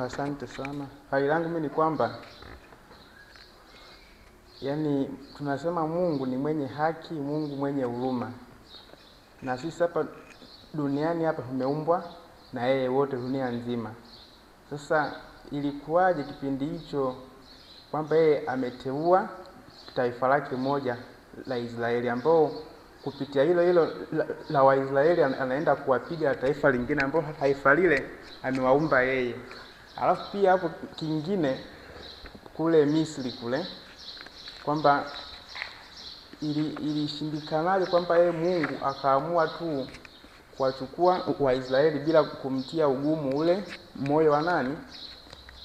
Asante sana. Hai langu mimi ni kwamba yani tunasema Mungu ni mwenye haki, Mungu mwenye huruma. Na sisi hapa duniani hapa tumeumbwa na yeye wote dunia nzima. Sasa ilikuwaje kipindi hicho kwamba yeye ameteua taifa lake moja la Israeli ambao kupitia hilo la Waisraeli anaenda kuwapiga taifa lingine ambao taifa lile amewaumba yeye. Alafu pia hapo kingine kule Misri kule kwamba ilishindikanaje kwamba yeye Mungu akaamua tu kuwachukua Waisraeli bila kumtia ugumu ule moyo wa nani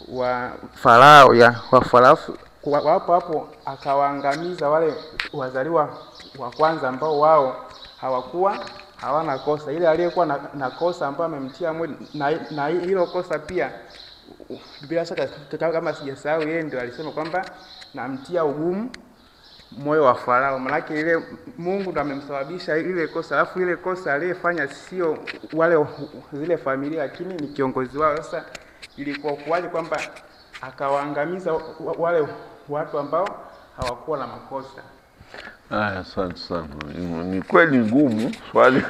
wa Farao wa Farao hapo akawaangamiza wale wazaliwa wa kwanza ambao wao hawana kosa. Ile aliyekuwa na kosa ambao amemtia na hilo kosa pia bila shaka kama sijasahau yeye ndio alisema kwamba namtia ugumu moyo wa Farao. Maana ile Mungu ndo amemsababisha ile kosa, alafu ile kosa aliyefanya sio wale zile familia lakini ni kiongozi wao. Sasa ilikuwa kuwaje kwamba akawaangamiza wale watu ambao hawakuwa na makosa? Asante sana. Ni kweli ngumu swali.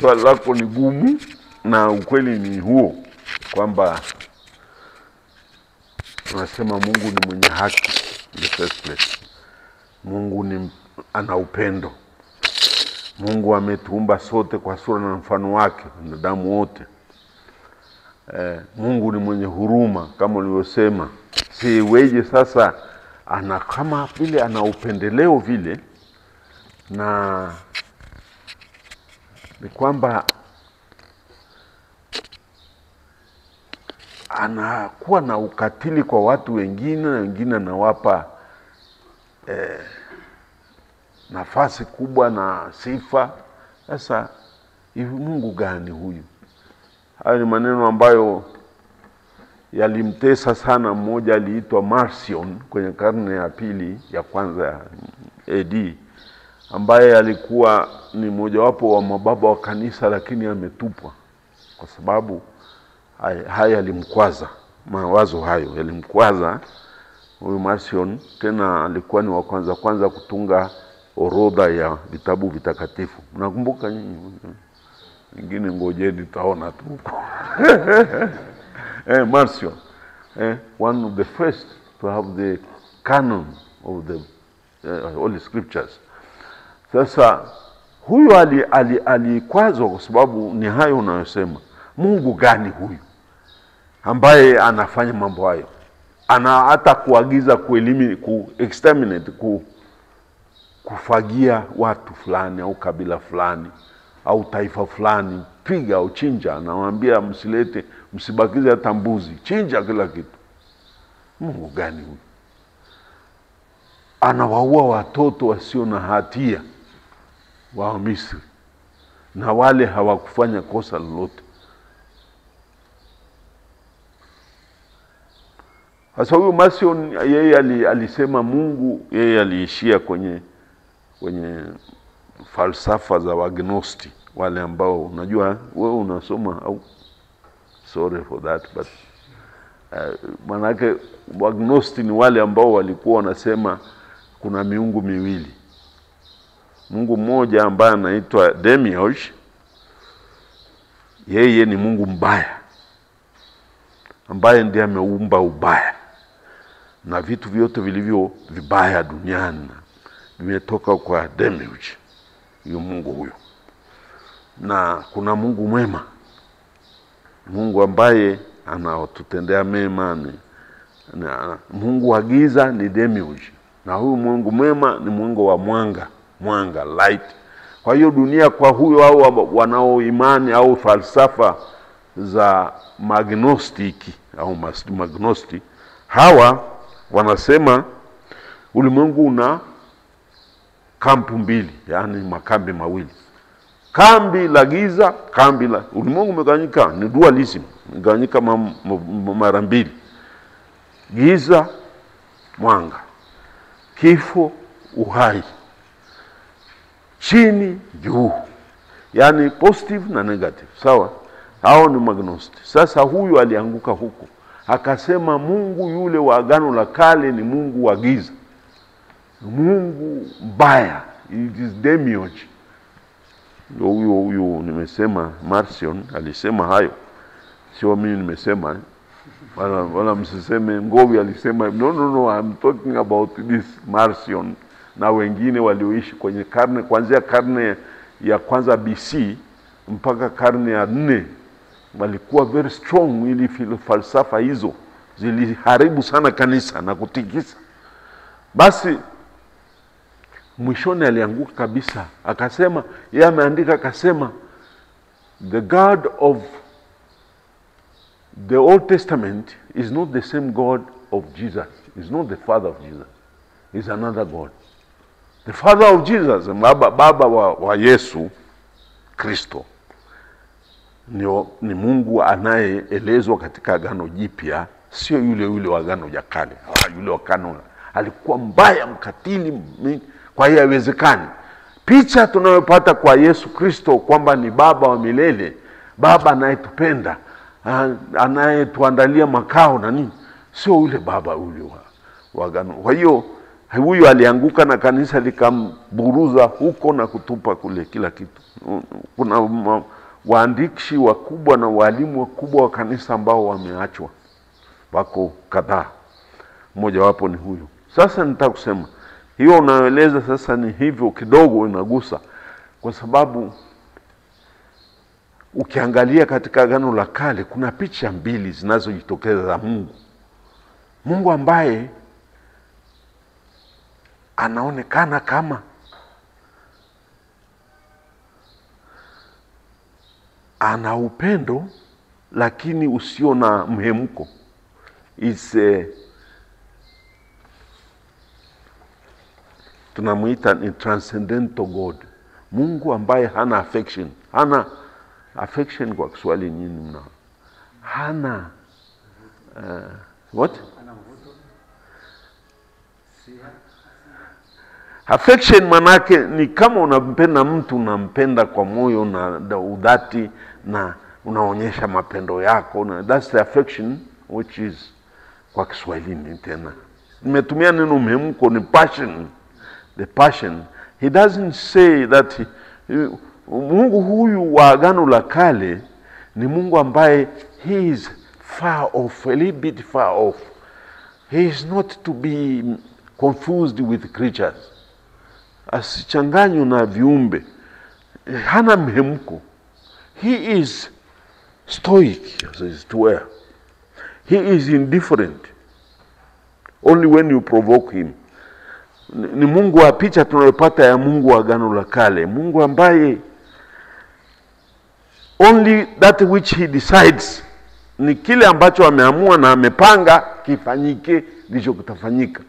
Swali lako ni gumu na ukweli ni huo kwamba tunasema Mungu ni mwenye haki in the first place. Mungu ana upendo. Mungu ametuumba sote kwa sura na mfano wake, wanadamu wote. Mungu ni mwenye huruma kama ulivyosema. Si weje sasa ana kama vile ana upendeleo vile, na ni kwamba anakuwa na ukatili kwa watu wengine na wengine anawapa nafasi kubwa na sifa. Sasa hivi Mungu gani huyu? Hayo ni maneno ambayo yalimtesa sana mmoja aliitwa Marcion kwenye karne ya pili ya kwanza ya AD, ambaye alikuwa ni mojawapo wa mababa wa kanisa lakini ametupwa kwa sababu haya yalimkwaza. Mawazo hayo yalimkwaza huyu Marcion. Tena alikuwa ni wa kwanza kutunga orodha ya vitabu vitakatifu. Mnakumbuka nyinyi? Wengine ngojeni taona tu huko. Marcion, one of the first to have the canon of the Holy Scriptures. Sasa huyu alikwazwa kwa sababu ni hayo unayosema. Mungu gani huyu ambaye anafanya mambo hayo? Ana hata kuagiza exterminate, kufagia watu fulani au kabila fulani au taifa fulani, piga au chinja. Anawaambia msibakize hata mbuzi, chinja kila kitu. Mungu gani huyu? Anawaua watoto wasio na hatia wa Misri na wale hawakufanya kosa lolote. Sasa huyu Marcion yeye alisema Mungu, yeye aliishia kwenye falsafa za Wagnosti, wale ambao unajua wewe unasoma au sorry for that but manake Wagnosti ni wale ambao walikuwa wanasema kuna miungu miwili. Mungu mmoja ambaye anaitwa Demiurge, yeye ni Mungu mbaya ambaye ndiye ameumba ubaya na vitu vyote vilivyo vibaya duniani vimetoka kwa Demiurge, huyo Mungu huyo. Na kuna Mungu mwema, Mungu ambaye anatutendea mema. Mungu wa giza ni Demiurge, na huyu Mungu mwema ni Mungu wa mwanga, light. Kwa hiyo dunia kwa huyo au wanaoimani au falsafa za magnostiki au magnosti, hawa wanasema ulimwengu una kampu mbili, yani makambi mawili. Kambi la giza, kambi la ulimwengu umegawanyika, ni dualism, umegawanyika mara mbili. Giza, mwanga, kifo, uhai, chini, juu, yani positive na negative, sawa? Hao ni magnosti. Sasa huyu alianguka huko. Akasema Mungu yule wa Agano la Kale ni Mungu wa giza. Mungu mbaya. It is demiurge. Huyo nimesema Marcion alisema hayo. Sio mimi nimesema. Wala msiseme Ngowi alisema. No, I'm talking about this Marcion na wengine walioishi kwenye karne kuanzia karne ya kwanza BC mpaka karne ya 4 walikuwa very strong. Ili falsafa hizo ziliharibu sana kanisa na kutikisa. Basi mwishoni alianguka kabisa. Akasema yeye ameandika, akasema the God of the Old Testament is not the same God of Jesus. Is not the Father of Jesus. Is another God. The Father of Jesus, baba wa Yesu Kristo, ni Mungu anayeelezwa katika Agano Jipya, sio yule wa Agano la Kale. Yule wa Agano alikuwa mbaya, mkatili. Kwa hiyo haiwezekani. Picha tunayopata kwa Yesu Kristo kwamba ni baba wa milele, baba anayetupenda, anayetuandalia makao na nini, sio yule baba yule wa Agano. Kwa hiyo huyu alianguka na kanisa likamburuza huko na kutupa kule kila kitu. Kuna waandishi wakubwa na walimu wakubwa wa kanisa ambao wameachwa. Wako kadhaa. Mmoja wapo ni huyu. Sasa nitaka kusema hiyo unaeleza sasa ni hivyo kidogo inagusa, kwa sababu ukiangalia katika Agano la Kale kuna picha mbili zinazojitokeza za Mungu. Mungu ambaye anaonekana kama ana upendo lakini usio na mhemko. Tunamuita ni transcendental God. Mungu ambaye hana affection. Hana affection kwa Kiswahili nini mna? Hana what? Affection manake ni kama unampenda mtu, unampenda kwa moyo na udhati na unaonyesha mapendo yako. That's the affection, which is kwa Kiswahili tena nimetumia neno mhemko, ni passion. The passion. He doesn't say that Mungu huyu wa Agano la Kale ni Mungu ambaye he is far off, a little bit far off. He is not to be confused with creatures. Asichanganywe na viumbe. Hana mhemko. He is stoic, as it were. He is indifferent. Only when you provoke him. Ni Mungu wa picha tunayopata ya Mungu wa Agano la Kale. Mungu ambaye only that which he decides, ni kile ambacho ameamua na amepanga kifanyike ndicho kitafanyika.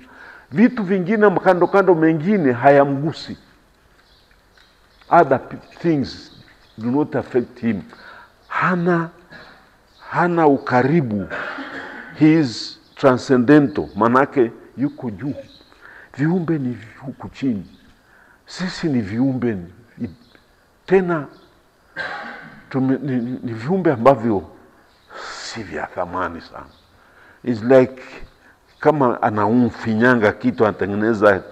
Vitu vingine kando mengine hayamgusi. Other things do not affect him. Hana ukaribu. He is transcendental. Manake yuko juu. Viumbe ni huku chini. Sisi ni viumbe tena ni viumbe ambavyo si vya thamani sana. It's like kama anaumfinyanga kitu, anatengeneza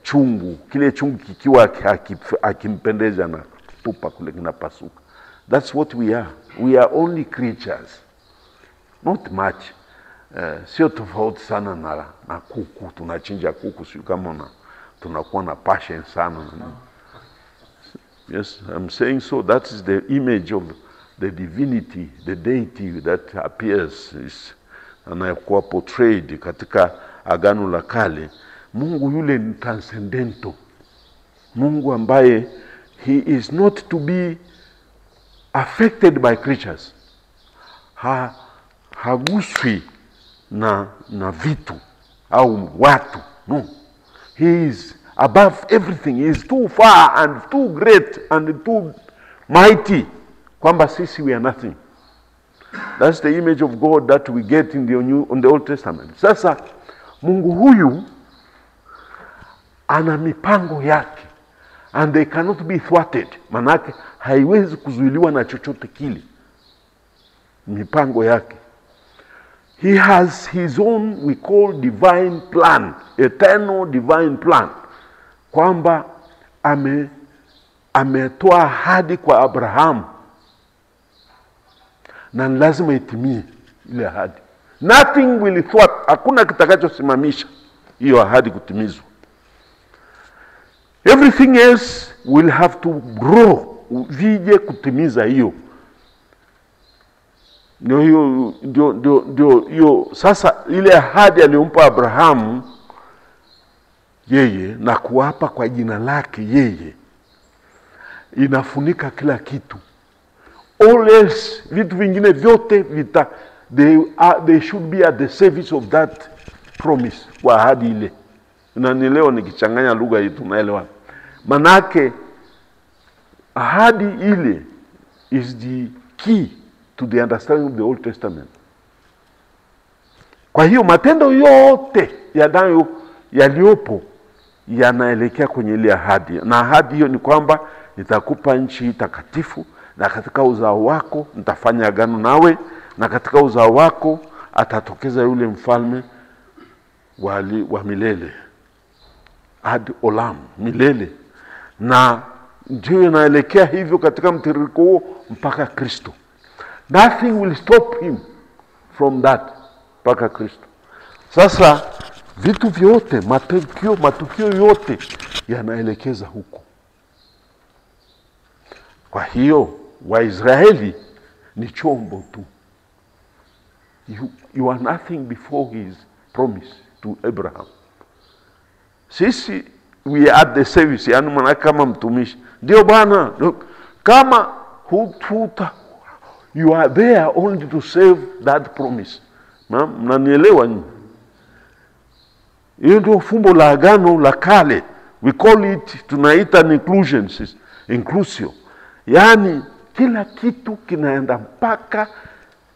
chungu. Kile chungu kikiwa akimpendeza na tupa kule kinapasuka. That's what we are. We are only creatures. Not much. Sio tofauti sana na kuku. Tunachinja kuku, sio kama tunakuwa na passion sana. Yes, I'm saying so. That is the image of the divinity, the deity that appears, anakuwa portrayed katika Agano la Kale. Mungu yule ni transcendental. Mungu ambaye he is not to be affected by creatures. Haguswi na vitu au watu. No. He is above everything. He is too far and too great and too mighty kwamba sisi we are nothing. That's the image of God that we get in the Old Testament. Sasa Mungu huyu ana mipango yake, and they cannot be thwarted. Manake haiwezi kuzuiliwa na chochote kile. mipango yake. He has his own, we call divine plan, eternal divine plan, kwamba ametoa ahadi kwa Abrahamu na lazima itimie ile ahadi. Nothing will thwart, hakuna kitakachosimamisha hiyo ahadi kutimizwa. Everything else will have to grow vije kutimiza hiyo. Ndio sasa ile ahadi aliyompa Abrahamu yeye na kuapa kwa jina lake yeye inafunika kila kitu. All else, vitu vingine vyote they should be at the service of that promise, kwa ahadi ile. Unanielewa nikichanganya lugha hii tunaelewa. Manake ahadi ile is the key to the understanding of the Old Testament. Kwa hiyo matendo yote yaliyopo yanaelekea kwenye ile ahadi. Na ahadi hiyo ni kwamba nitakupa nchi takatifu, na katika uzao wako nitafanya agano nawe, na katika uzao wako atatokeza yule mfalme wa milele, ad olam, milele. Na ndio inaelekea hivyo katika mtiririko huo mpaka Kristo. Nothing will stop him from that mpaka Kristo. Sasa vitu vyote, matukio yote yanaelekeza huko. Kwa hiyo Waisraeli ni chombo tu. You are nothing before his promise to Abraham. Sisi we are at the service, yani maana kama mtumishi. Ndio Bwana, kama you are there only to save that promise. Mnanielewa nyinyi? Hiyo ndio fumbo la agano la kale. We call it, tunaita inclusio. Yani kila kitu kinaenda mpaka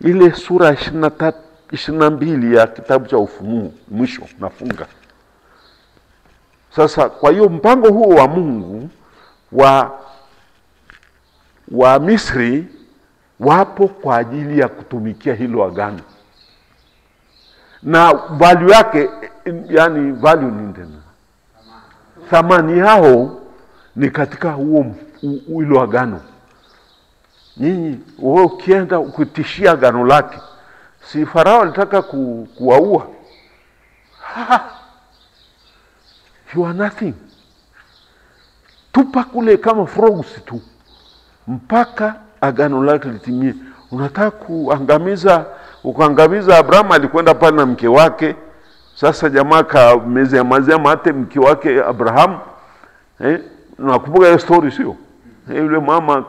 ile sura 22 ya kitabu cha Ufunuo, mwisho nafunga. Sasa kwa hiyo mpango huo wa Mungu wa Misri wapo kwa ajili ya kutumikia hilo agano. Na value yake, yani value ni tena, thamani yao ni katika hilo agano. Nyinyi wewe ukienda ukitishia agano lake, si Farao alitaka kuwaua? You are nothing. Tupa kule kama frogs tu mpaka agano lake litimie. Unataka kuangamiza Abraham, alikwenda pale na mke wake. Sasa jamaa kamezea mate mke wake Abraham. Nakumbuka hiyo story sio? Yule mama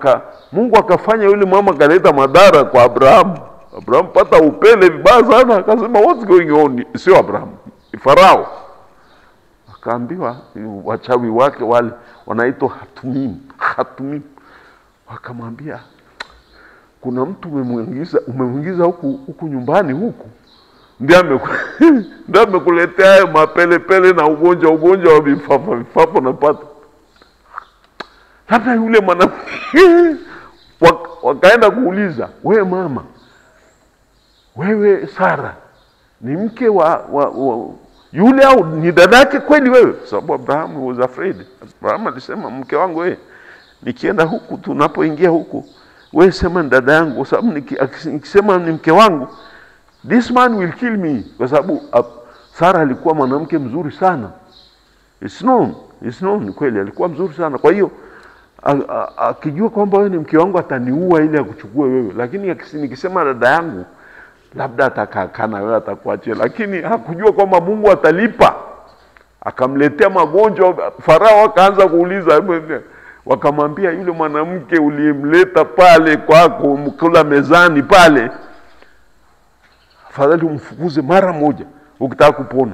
Mungu akafanya yule mama kaleta madhara kwa Abraham. Abraham pata upele vibaya sana, akasema what's going on? Sio Abraham, Farao. Akaambiwa wachawi wake wale wanaitwa Hatumim. Wakamwambia kuna mtu umemwingiza huku nyumbani huku. Ndiye amekuletea hayo mapele na ugonjwa wa vifafa na pata. Labda yule mwanamke wakaenda kuuliza, wewe mama, wewe Sara ni mke wa yule au ni dadake kweli wewe? Sababu Abraham was afraid. Abraham alisema mke wangu wewe, nikienda huku tunapoingia huku, wewe sema ni dada yangu, sababu nikisema ni mke wangu, this man will kill me. Kwa sababu Sara alikuwa mwanamke mzuri sana. It's known kweli alikuwa mzuri sana. Kwa hiyo akijua kwamba wewe ni mke wangu ataniua ili akuchukue wewe. Lakini nikisema dada yangu, labda atakakana wewe, atakuachia. Lakini hakujua kwamba Mungu atalipa. Akamletea magonjwa. Farao akaanza kuuliza, wakamwambia yule mwanamke uliyemleta pale kwako mkula mezani pale, afadhali umfukuze mara moja ukitaka kupona.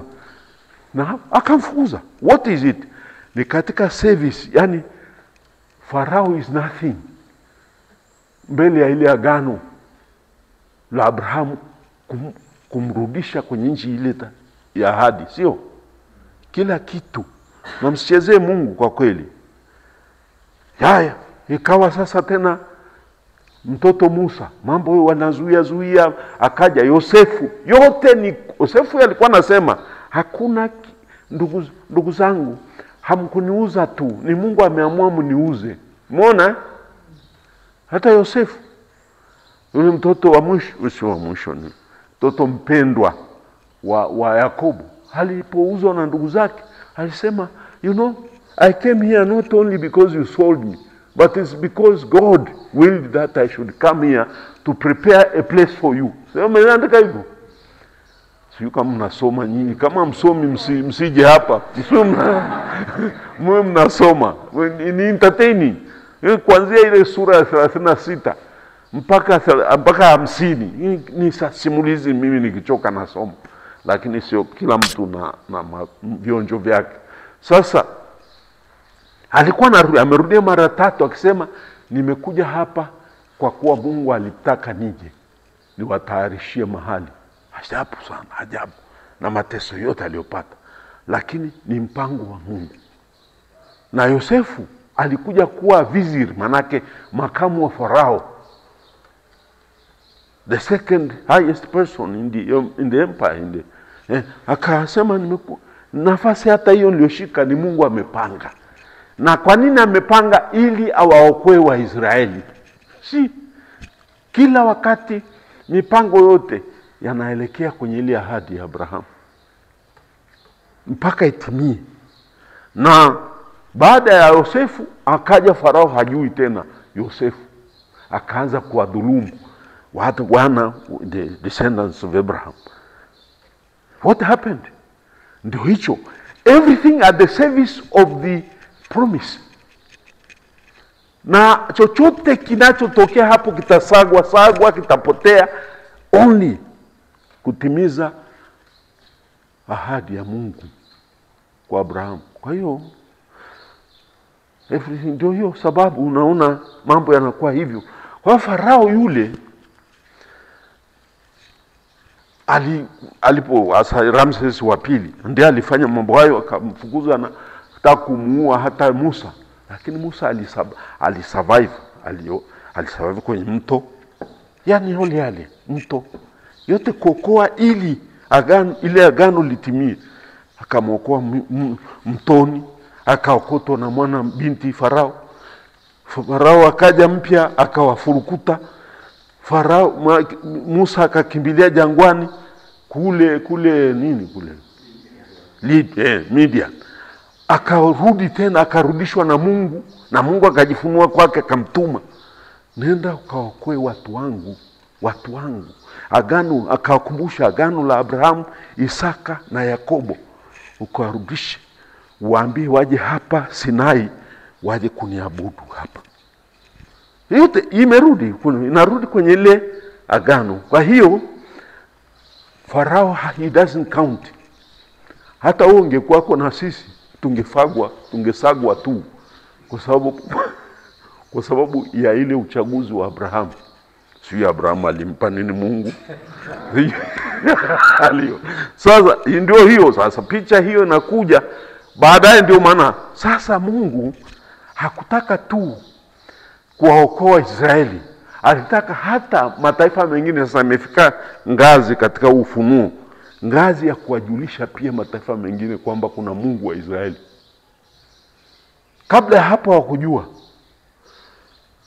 Na akamfukuza. What is it? Ni katika service, yani Farao is nothing mbele ya ile agano la Abraham kumrudisha kwenye nchi ile ya ahadi, sio? Kila kitu. Na msichezee Mungu kwa kweli. Haya, ikawa sasa tena mtoto Musa, mambo wanazuia, akaja Yosefu. Yote ni Yosefu alikuwa anasema hakuna ndugu zangu, hamkuniuza tu, ni Mungu ameamua mniuze. Umeona? Hata Yosefu, yule mtoto wa mwisho ni mtoto mpendwa wa Yakobo, alipouzwa na ndugu zake alisema, I came here not only because you sold me, but it's because God willed that I should come here to prepare a place for you. Sio mnaandika hivyo? Sio kama mnasoma nyinyi, kama msomi msije hapa. Mwe mnasoma. Ni entertaining. Kuanzia ile sura ya 36 mpaka 50 ni simulizi, mimi nikichoka nasoma. Lakini sio kila mtu na vionjo vyake. Sasa alikuwa amerudia mara 3 akisema, nimekuja hapa kwa kuwa Mungu alitaka nije niwatayarishie mahali. Ajabu sana, ajabu na mateso yote aliyopata, lakini ni mpango wa Mungu. Na Yosefu alikuja kuwa vizir, manake makamu wa Farao, the second highest person in the empire. Akasema, nafasi hata hiyo niliyoshika ni Mungu amepanga. Na kwa nini amepanga? Ili awaokoe Waisraeli. Si kila wakati mipango yote yanaelekea kwenye ile ahadi ya Abraham mpaka itimie. Na baada ya Yosefu akaja Farao, hajui tena Yosefu, akaanza kuwadhulumu wana the descendants of Abraham. What happened? Ndio hicho, everything at the service of the promise. Na chochote kinachotokea hapo kitasagwa, kitapotea, only kutimiza ahadi ya Mungu kwa Abraham. Kwa hiyo everything, ndio hiyo sababu unaona mambo yanakuwa hivyo. Kwa Farao yule alipo Ramses wa pili ndiye alifanya mambo hayo, akamfukuza na kutaka kumuua hata Musa. Lakini Musa alisurvive kwenye mto, yani yale mto yote kuokoa ili agano litimie. Akamuokoa mtoni, akaokotwa na mwana binti Farao. Farao akaja mpya, akawafurukuta. Musa akakimbilia jangwani kule Midian. Akarudi tena, akarudishwa na Mungu, na Mungu akajifunua kwake, akamtuma, nenda ukaokoe watu wangu. Agano, akawakumbusha agano la Abrahamu, Isaka na Yakobo, ukawarudishe, waambie waje hapa Sinai, waje kuniabudu hapa. Yote inarudi kwenye ile agano. Kwa hiyo Farao, he doesn't count. Hata wewe ungekuwako na sisi tungesagwa tu kwa sababu ya ile uchaguzi wa Abrahamu. Sio Abrahamu alimpa nini Mungu? Sasa ndio hiyo, sasa picha hiyo inakuja baadaye. Ndio maana sasa Mungu hakutaka tu kuwaokoa Israeli, alitaka hata mataifa mengine. Sasa imefika ngazi katika ufunuo, ngazi ya kuwajulisha pia mataifa mengine kwamba kuna Mungu wa Israeli. Kabla ya hapo hawakujua.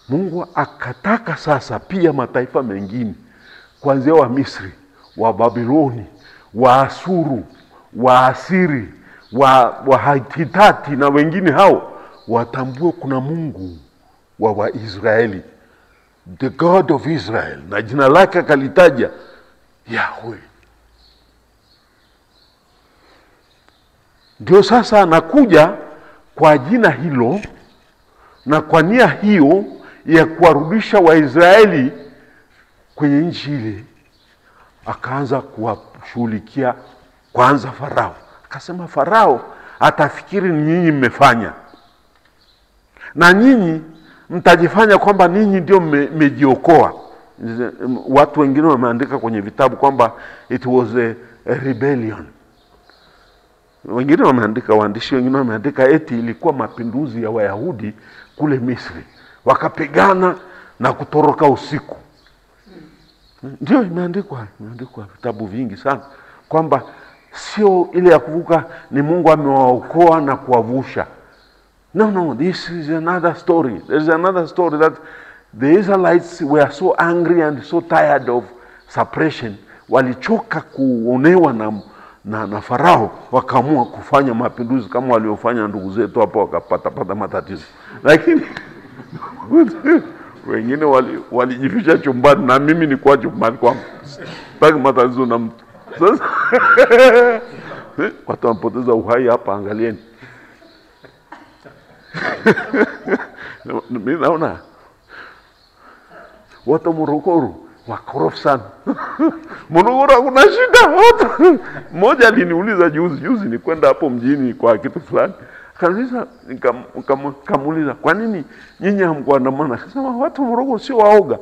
Mungu akataka sasa pia mataifa mengine, kuanzia wa Misri, wa Babiloni, wa Asuru, wa Asiri, wa Hitati na wengine hao, watambue kuna Mungu wa Israeli, the God of Israel, na jina lake akalitaja Yahweh. Ndio sasa anakuja kwa jina hilo na kwa nia hiyo ya kuwarudisha Waisraeli kwenye nchi ile. Akaanza kuwashughulikia kwanza Farao. Akasema Farao atafikiri nyinyi mmefanya, na nyinyi mtajifanya kwamba ninyi ndio mmejiokoa. Watu wengine wameandika kwenye vitabu kwamba it was a rebellion. Wengine wameandika, waandishi wengine wameandika eti ilikuwa mapinduzi ya Wayahudi kule Misri. Wakapigana na kutoroka usiku. Ndio imeandikwa vitabu vingi sana kwamba sio ile ya kuvuka ni Mungu amewaokoa na kuwavusha. No, this is another story. There is another story that the Israelites were so angry and so tired of suppression. Walichoka kuonewa na Farao, wakaamua kufanya mapinduzi kama waliofanya ndugu zetu hapo, wakapata matatizo. Lakini wengine walijificha chumbani, na mimi nilikuwa chumbani kwangu. Sitaki matatizo na mtu. Sasa watu wanapoteza uhai hapa, angalieni. Mimi naona watu Morogoro wakorofi sana. Morogoro kuna shida. Mmoja aliniuliza juzi ni kwenda hapo mjini kwa kitu fulani. Akaniuliza, nikamuuliza, kwa nini nyinyi hamkuandamana? Akasema watu Morogoro sio waoga,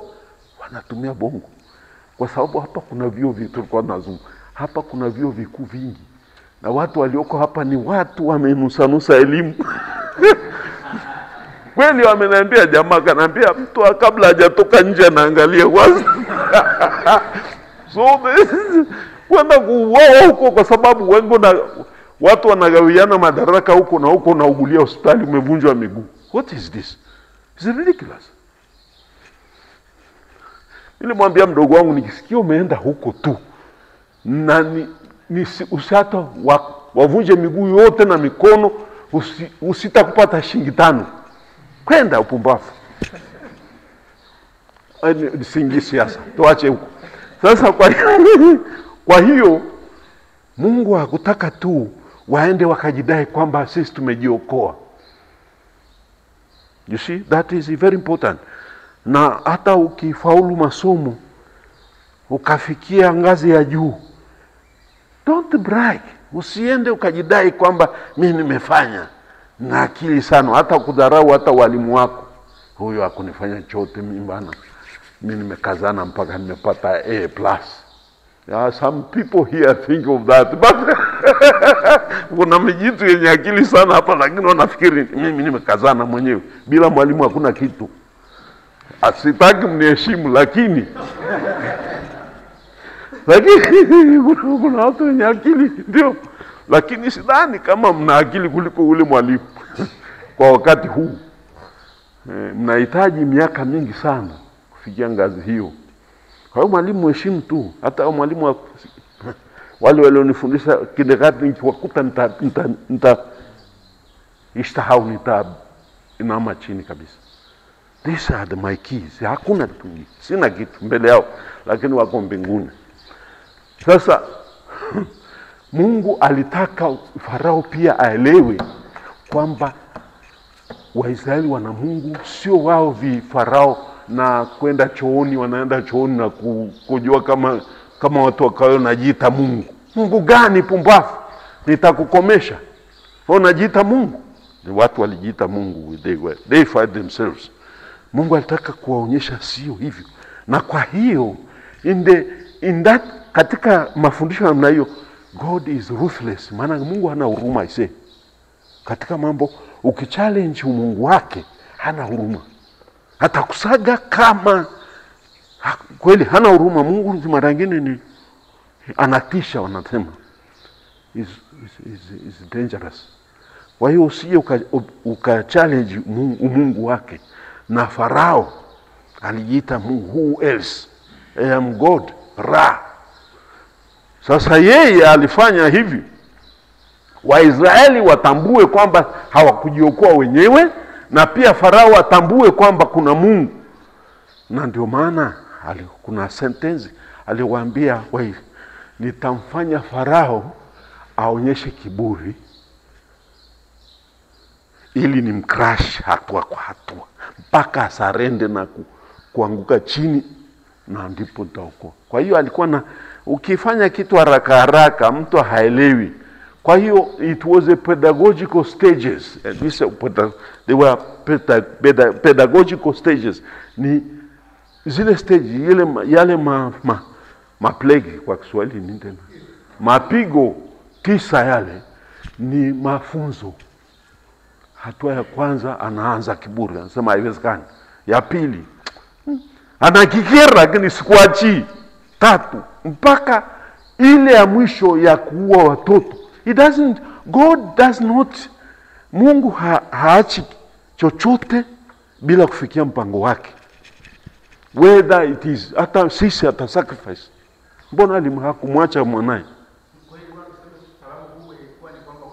wanatumia bongo. Kwa sababu hapa kuna vyuo tulikuwa tunazungumza. Hapa kuna vyuo vikuu vingi. Na watu walioko hapa ni watu wamenusanusa elimu. Kweli wameniambia, jamaa kananiambia mtu kabla hajatoka nje anaangalia kwanza. So kwenda kuuawa huko kwa sababu wengi watu wanagawiana madaraka huko na huko, na ugulia hospitali umevunjwa miguu. What is this? It's ridiculous. Nilimwambia mdogo wangu, nikisikia umeenda huko tu na usata wavunje miguu yote na mikono, usitakupata shilingi 5. Kwenda upumbavu. Singi siasa, tuache huko. Sasa kwa hiyo Mungu hakutaka tu waende wakajidai kwamba sisi tumejiokoa. You see, that is very important. Na hata ukifaulu masomo ukafikia ngazi ya juu, don't brag. Usiende ukajidai kwamba mimi nimefanya na akili sana, hata kudharau hata walimu wako. Huyo hakunifanya chote mimi bana. Mimi nimekazana mpaka nimepata A+. Some people here think of that, but kuna mijitu yenye akili sana hapa, lakini wanafikiri mimi nimekazana mwenyewe. Bila mwalimu hakuna kitu. Asitaki mniheshimu, lakini kuna watu wenye akili ndio. Lakini sidhani kama mna akili kuliko ule mwalimu. Kwa wakati huu mnahitaji miaka mingi sana kufikia ngazi hiyo. Kwa hiyo mwalimu heshimu tu. Hata mwalimu wale walionifundisha kindergarten, nikiwakuta ishtahau inama chini kabisa. These are my keys. Hakuna kitu. Sina kitu mbele yao, lakini wako mbinguni. Sasa Mungu alitaka Farao pia aelewe kwamba Waisraeli wana Mungu, sio wao Farao na kwenda chooni, wanaenda chooni na kujua kama watu wakao najiita Mungu. Mungu gani pumbafu? Nitakukomesha. Wao najiita Mungu. Ni watu walijiita Mungu, they fight themselves. Mungu alitaka kuwaonyesha sio hivyo. Na kwa hiyo in that katika mafundisho namna hiyo, God is ruthless. Maana Mungu hana huruma ise. Katika mambo ukichallenge Mungu wake, hana huruma. Hata kusaga kama kweli hana huruma. Mungu mara nyingine ni anatisha, wanasema is dangerous. Kwa hiyo usije ukachallenge Mungu wake. Na Farao alijiita Mungu, who else? I am God, Ra. Sasa yeye alifanya hivi Waisraeli watambue kwamba hawakujiokoa wenyewe, na pia Farao atambue kwamba kuna Mungu. Na ndio maana kuna sentence aliwaambia, nitamfanya Farao aonyeshe kiburi ili nimcrash hatua kwa hatua mpaka asarende na kuanguka chini, na ndipo nitaokoa. Kwa hiyo alikuwa na ukifanya kitu haraka mtu haelewi. Kwa hiyo it was a pedagogical stages. They were pedagogical stages. Ni zile stage yale maplegi kwa Kiswahili ni tena. Mapigo 9 yale ni mafunzo. Hatua ya kwanza anaanza kiburi, anasema haiwezekani. Ya pili, Anakikera lakini sikuachi. 3 mpaka ile ya mwisho ya kuua watoto. God does not, Mungu haachi chochote bila kufikia mpango wake. Whether it is, hata sisi hata sacrifice. Mbona hakumwacha mwanae? Kwa hiyo sababu kubwa ilikuwa ni kwamba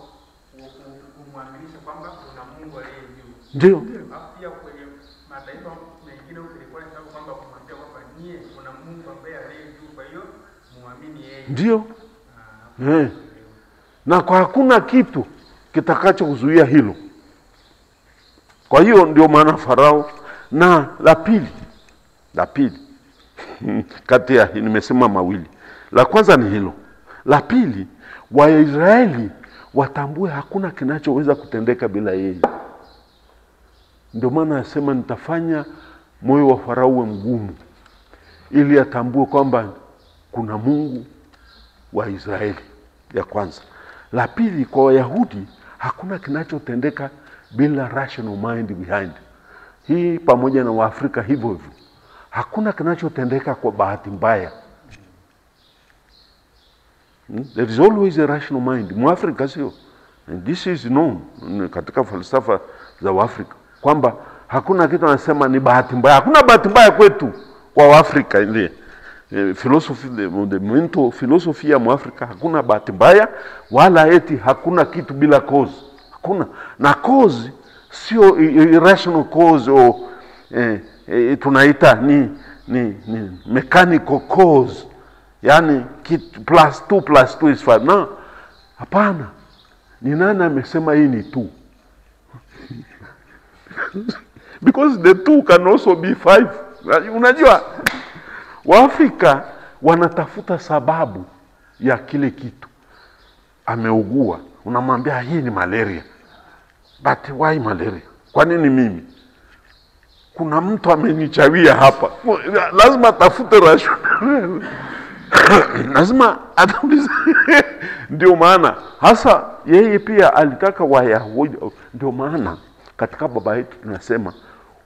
kumwaminisha kwamba kuna Mungu aliye juu. Ndio. Pia kwenye mataifa mengine ilikuwa ni sababu kwamba kumwambia kwamba nyie kuna Mungu ambaye aliye juu, kwa hiyo muamini yeye. Ndio. Na kwa hakuna kitu kitakacho kuzuia hilo. Kwa hiyo ndio maana Farao. Na la pili kati ya nimesema mawili, la kwanza ni hilo. La pili, Waisraeli watambue hakuna kinachoweza kutendeka bila yeye. Ndio maana anasema nitafanya moyo wa Farao uwe mgumu, ili atambue kwamba kuna Mungu wa Israeli, ya kwanza. La pili, kwa Wayahudi hakuna kinachotendeka bila rational mind behind. Hii pamoja na Waafrika hivyo hivyo. Hakuna kinachotendeka kwa bahati mbaya. There is always a rational mind. Mwafrika sio. And this is known katika falsafa za Waafrika kwamba hakuna kitu anasema ni bahati mbaya. Hakuna bahati mbaya kwetu kwa Waafrika. Ile philosophy, the mental philosophy ya Mwafrika, hakuna bahati mbaya wala eti hakuna kitu bila cause. Hakuna. Na cause sio irrational cause o tunaita ni mechanical cause. Yani plus 2 plus 2 is 5. No. Hapana. Ni nani amesema hii ni 2? Because the 2 can also be 5. Unajua Waafrika wanatafuta sababu ya kile kitu. Ameugua, unamwambia hii ni malaria. But why malaria? Kwa nini mimi? Kuna mtu amenichawia hapa. Lazima tafute rationale. Lazima ataulize. Ndio maana hasa yeye pia alitaka Wayahudi. Ndio maana katika baba yetu tunasema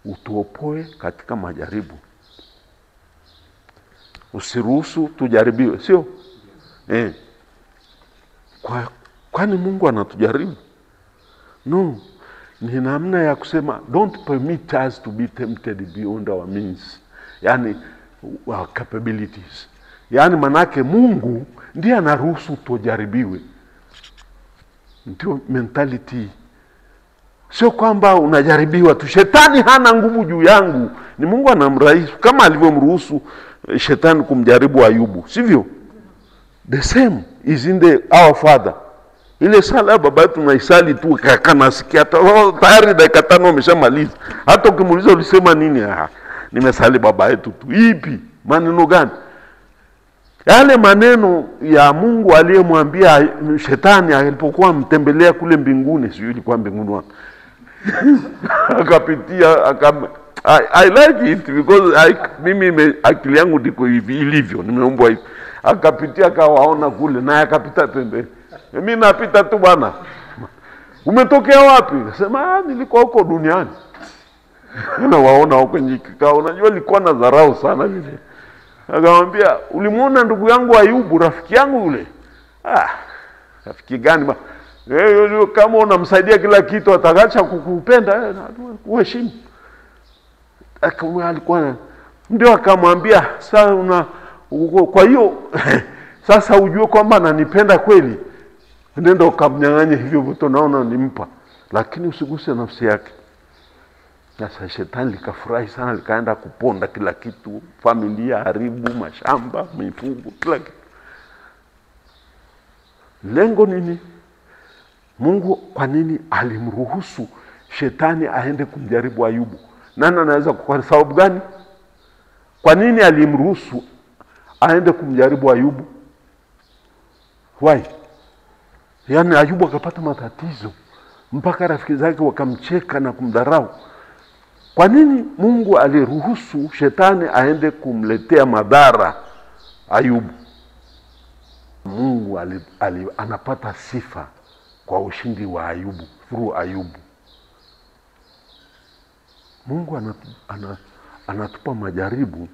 utuopoe katika majaribu. Usiruhusu tujaribiwe, sio? Kwani Mungu anatujaribu? No. Ni namna ya kusema don't permit us to be tempted beyond our means. Yani our capabilities. Yani manake Mungu ndiye anaruhusu tujaribiwe. Ndio mentality. Sio kwamba unajaribiwa tu. Shetani hana nguvu juu yangu. Ni Mungu anamruhusu kama alivyomruhusu shetani kumjaribu Ayubu. Sivyo? The same is in our Father. Ile sala baba yetu tunaisali tu kana sikia tayari dakika 5 umeshamaliza. Hata ukimuuliza ulisema nini? Nimesali baba yetu tu. Ipi? Maneno gani? Yale maneno ya Mungu aliyemwambia shetani alipokuwa mtembelea kule mbinguni, sio ilikuwa mbinguni wapi? Akapitia I like it because mimi akili yangu ndiko hivi ilivyo, nimeumbwa hivi. Akapitia akawaona kule na akapita pembeni. Mimi napita tu bwana. Umetokea wapi? Nasema nilikuwa huko duniani. Na waona huko nyikikao. Unajua nilikuwa na dharau sana vile. Akamwambia, ulimuona ndugu yangu Ayubu, rafiki yangu yule? Rafiki gani ba? Kama unamsaidia kila kitu atakacha kukupenda, kuheshimu. Alikuwa ndio akamwambia, sasa kwa hiyo sasa ujue kwamba ananipenda kweli. Ndio ukamnyang'anya hivyo vitu naona nimpa. Lakini usiguse nafsi yake. Sasa shetani likafurahi sana, likaenda kuponda kila kitu, familia, haribu, mashamba, mifugo, kila kitu. Lengo nini? Mungu kwa nini alimruhusu shetani aende kumjaribu Ayubu? Nani anaweza kwa sababu gani? Kwa nini alimruhusu aende kumjaribu Ayubu? Why? Yaani Ayubu akapata matatizo mpaka rafiki zake wakamcheka na kumdharau. Kwa nini Mungu aliruhusu shetani aende kumletea madhara Ayubu? Mungu anapata sifa kwa ushindi wa Ayubu, through Ayubu. Mungu anatupa majaribu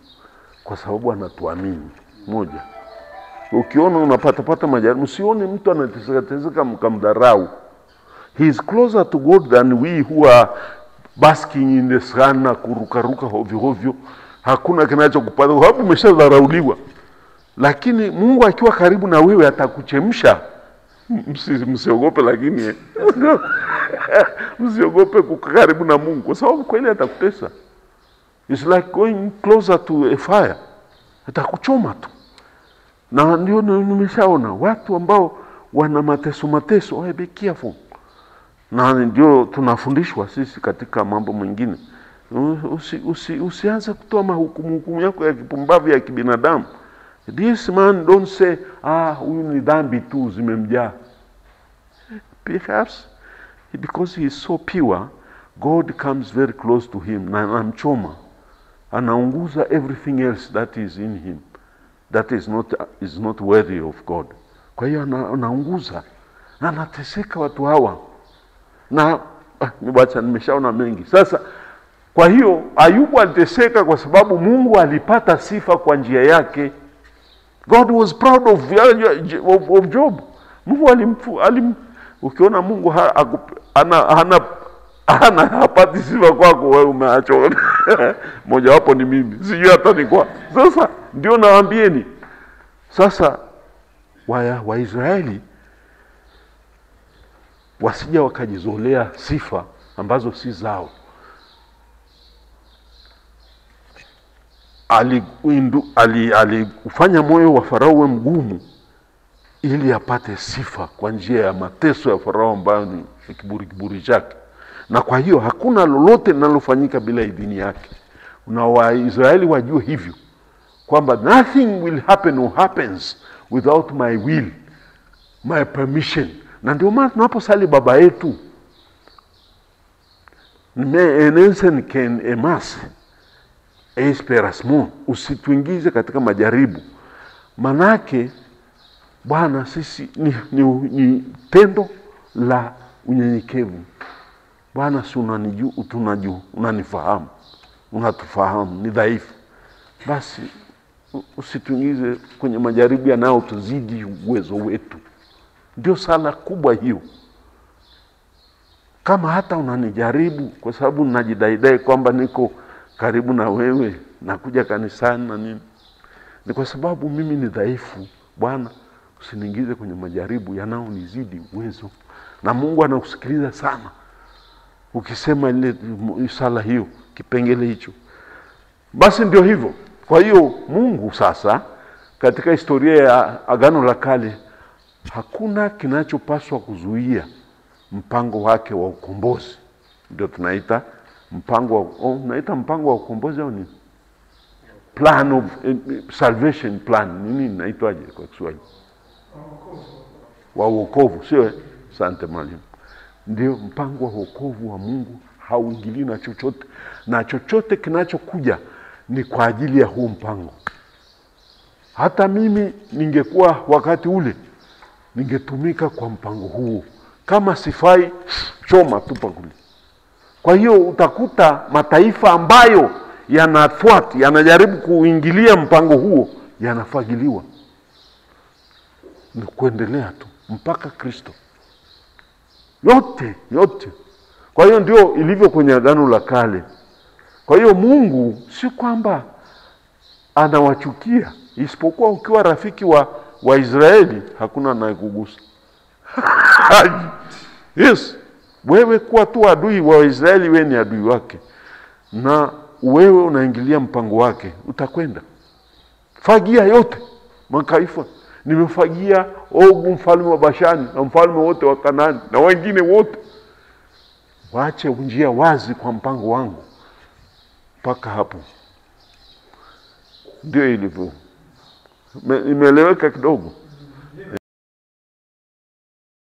kwa sababu anatuamini. Moja, ukiona unapata majaribu, usione mtu anateseka mkamdharau. He is closer to God than we who are basking in the sun na kurukaruka hovyo. Hakuna kinachokupata kwa sababu umeshadharauliwa. Lakini Mungu akiwa karibu na wewe atakuchemsha. Msiogope, lakini msiogope kukaa karibu na Mungu kwa sababu kweli atakutesa. It's like going closer to a fire. Atakuchoma tu. Na ndio nimeshaona watu ambao wana mateso, be careful. Na ndio tunafundishwa sisi katika mambo mengine. Usianze kutoa hukumu yako ya kipumbavu ya kibinadamu. This man don't say, huyu ni dhambi tu zimemjaa. Perhaps because he is so pure, God comes very close to him na anamchoma. Anaunguza everything else that is in him that is not worthy of God. Kwa hiyo anaunguza na anateseka watu hawa. Na nimeshaona mengi. Sasa kwa hiyo Ayubu aliteseka kwa sababu Mungu alipata sifa kwa njia yake. God was proud of Job. Mungu ukiona Mungu hapati sifa kwako, wewe umeacha. Moja wapo ni mimi. Sijui hata ni kwa. Sasa ndio nawaambieni. Sasa Waisraeli wasija wakajizolea sifa ambazo si zao. Alifanya moyo wa Farao uwe mgumu ili apate sifa kwa njia ya mateso ya Farao ambayo ni kiburi chake. Na kwa hiyo hakuna lolote linalofanyika bila idhini yake. Na Waisraeli wajue hivyo kwamba nothing will happen or happens without my will, my permission. Na ndio maana tunaposali Baba yetu, enensen ken emas esperasmon, usituingize katika majaribu. Manake Bwana sisi ni tendo la unyenyekevu. Bwana si unanijua, unanifahamu, unatufahamu ni dhaifu. Basi usituingize kwenye majaribu yanayotuzidi uwezo wetu. Ndio sala kubwa hiyo. Kama hata unanijaribu kwa sababu najidai kwamba niko karibu na wewe, nakuja kanisani na nini, ni kwa sababu mimi ni dhaifu. Bwana usiniingize kwenye majaribu yanayonizidi uwezo. Na Mungu anakusikiliza sana ukisema ile sala hiyo, kipengele hicho. Basi ndio hivyo. Kwa hiyo Mungu sasa katika historia ya Agano la Kale hakuna kinachopaswa kuzuia mpango wake wa ukombozi. Ndio tunaita mpango wa ukombozi au ni plan of salvation plan. Nini inaitwaje kwa Kiswahili? Wa wokovu, sio? Asante mwalimu. Ndio mpango wa wokovu wa Mungu, hauingili na chochote. Na chochote kinachokuja ni kwa ajili ya huo mpango. Hata mimi ningekuwa wakati ule, ningetumika kwa mpango huo. Kama sifai, choma tupa kule. Kwa hiyo utakuta mataifa ambayo yanajaribu kuingilia mpango huo, yanafagiliwa. Ni kuendelea tu mpaka Kristo. Yote. Kwa hiyo ndio ilivyo kwenye Agano la Kale. Kwa hiyo Mungu si kwamba anawachukia, isipokuwa ukiwa rafiki wa Israeli hakuna anayekugusa. Yes, wewe kuwa tu adui wa Israeli, wewe ni adui wake. Na wewe unaingilia mpango wake, utakwenda. Fagia yote makaifa. Nimefagia Ogu mfalme wa Bashani na mfalme wote wa Kanaani na wengine wote. Waache njia wazi kwa mpango wangu. Paka hapo. Ndio ilivyo. Imeeleweka kidogo.